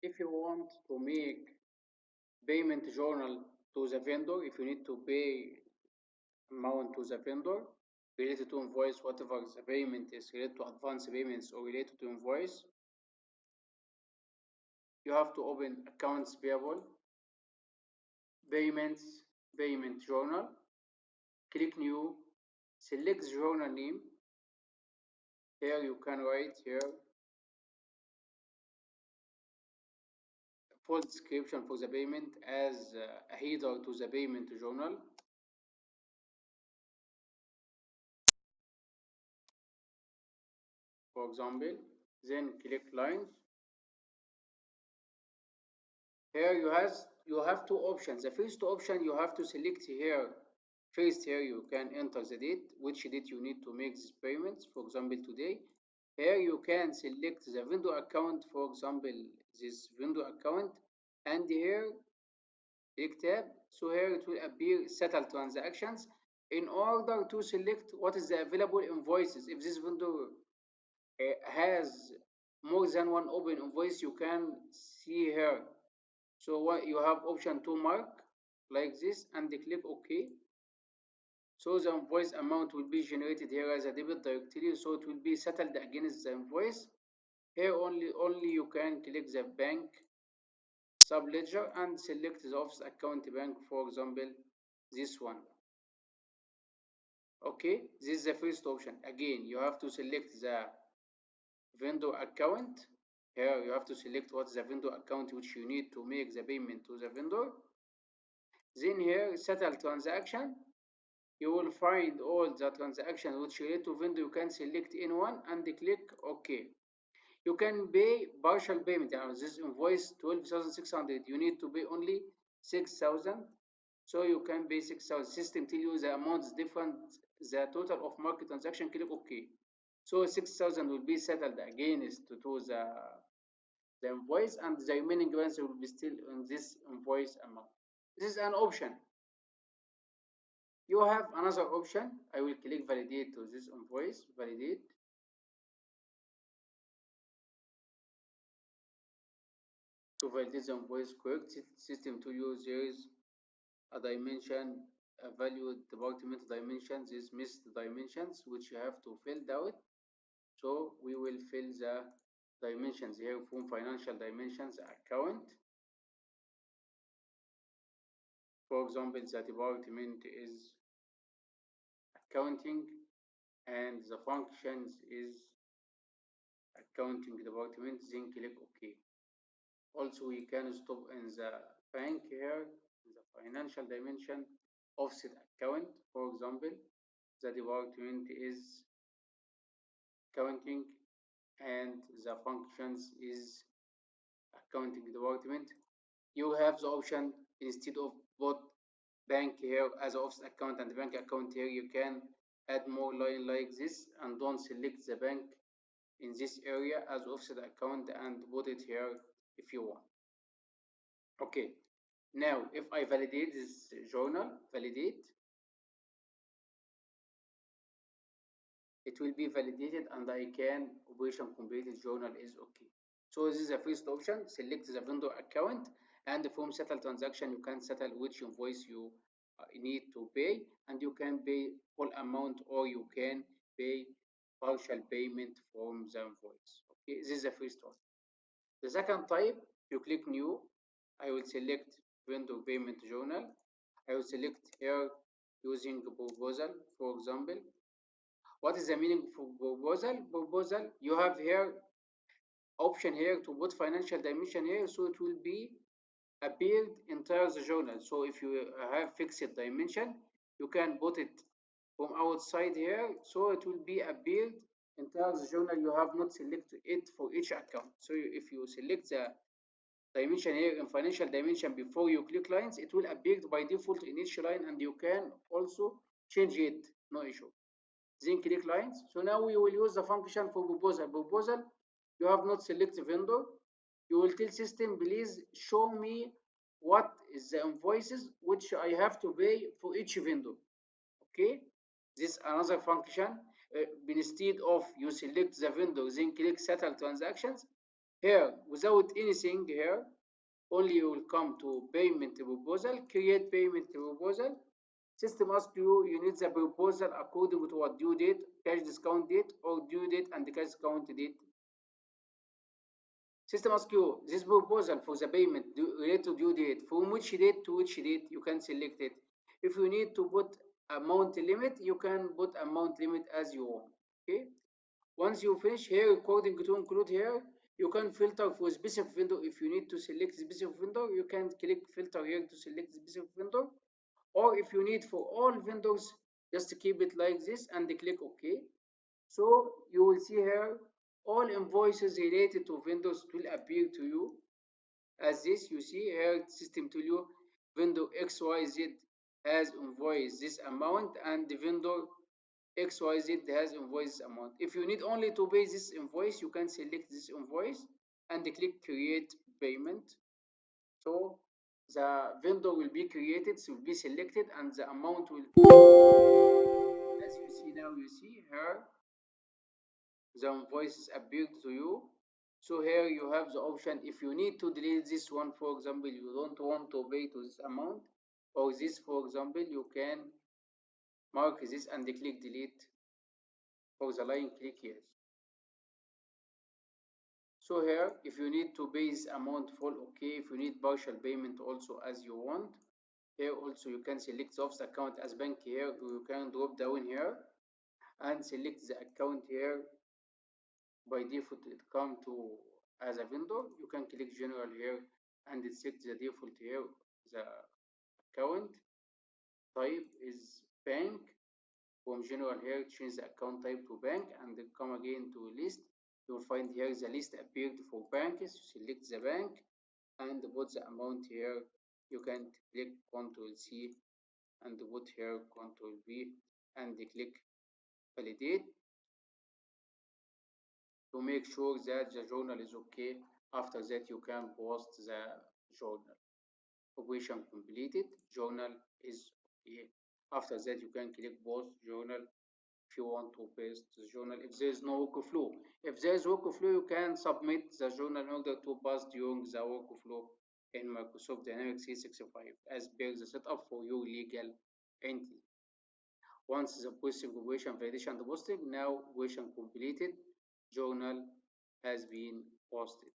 If you want to make payment journal to the vendor, if you need to pay amount to the vendor related to invoice, whatever the payment is related to advance payments or related to invoice, you have to open accounts payable, payments, payment journal, click new, select the journal name. Here you can write here full description for the payment as a header to the payment journal. For example, then click lines. Here you have two options. The first option you have to select here. First here you can enter the date, which date you need to make these payments. For example, today. Here you can select the vendor account, for example, this vendor account, and here click tab. So here it will appear settle transactions. In order to select what is the available invoices, if this vendor has more than one open invoice, you can see here. So what you have option to mark like this and click OK. So the invoice amount will be generated here as a debit directly, so it will be settled against the invoice. Here only you can click the bank subledger and select the office account bank, for example, this one. Okay, this is the first option. Again, you have to select the vendor account. Here you have to select what is the vendor account which you need to make the payment to the vendor. Then here settle transaction. You will find all the transactions which relate to vendor. You can select any one and click OK. You can pay partial payment. This invoice 12,600. You need to pay only 6,000. So you can pay 6,000. System tell you the amount is different. The total of market transaction. Click OK. So 6,000 will be settled against to the invoice, and the remaining balance will be still in this invoice amount. This is an option. You have another option. I will click validate to this invoice. Validate. To validate the invoice correct, system to use there is a dimension, a value department dimension, these missed dimensions which you have to fill out. So we will fill the dimensions here from financial dimensions account. For example, the department is accounting and the functions is accounting department, then click OK. Also, we can stop in the bank here, in the financial dimension, offset account, for example, the department is accounting and the functions is accounting department. You have the option, instead of both bank here as offset account and bank account here, you can add more line like this and don't select the bank in this area as offset account and put it here if you want. Okay, now if I validate this journal, validate, it will be validated and I can operation completed, journal is okay. So this is the first option. Select the vendor account, and from settle transaction you can settle which invoice you need to pay, and you can pay full amount or you can pay partial payment from the invoice. Okay, this is the first one. The second type, you click new. I will select vendor payment journal. I will select here using proposal, for example. What is the meaning for proposal? Proposal, you have here option here to put financial dimension here, so it will be appeared entire the journal. So if you have fixed dimension, you can put it from outside here, so it will be appeared entire the journal. You have not selected it for each account. So if you select the dimension here in financial dimension before you click lines, it will appear by default in each line, and you can also change it, no issue. Then click lines. So now we will use the function for proposal. Proposal, you have not selected vendor. You will tell system, please show me what is the invoices which I have to pay for each vendor. Okay, this is another function. Instead of you select the vendor, then click settle transactions, Here, without anything here, only you will come to payment proposal, create payment proposal. System asks you, you need the proposal according to what due date, cash discount date, or due date and cash discount date. System asks you this proposal for the payment related to due date, from which date to which date, you can select it. If you need to put amount limit, you can put amount limit as you want. Okay. Once you finish here, according to include here, you can filter for specific vendor. If you need to select specific vendor, you can click filter here to select specific vendor. Or if you need for all vendors, just keep it like this and click OK. So you will see here all invoices related to vendors will appear to you as this. You see here system tell you vendor XYZ has invoiced this amount and the vendor XYZ has invoice amount. If you need only to pay this invoice, you can select this invoice and click create payment. So the vendor will be created, so will be selected, and the amount will, as you see now, you see here the invoices appeared to you. So here you have the option, if you need to delete this one, for example, you don't want to pay to this amount, or this, for example, you can mark this and click delete. For the line, click yes. So here, if you need to pay this amount full, okay. If you need partial payment also as you want, here also you can select the office account as bank here. You can drop down here and select the account here. By default, it come to as a vendor. You can click general here and select the default here. The account type is bank. From general here, change the account type to bank and then come again to list. You will find here the list appeared for banks. Select the bank and put the amount here. You can click Ctrl C and put here Ctrl V and click validate to make sure that the journal is okay. After that, you can post the journal. Operation completed. Journal is okay. After that, you can click post journal if you want to paste the journal. If there is no workflow, if there is workflow, you can submit the journal in order to pass during the workflow in Microsoft Dynamics 365 as per the setup for your legal entity. Once the process configuration, validation, and posting, now version completed, journal has been posted.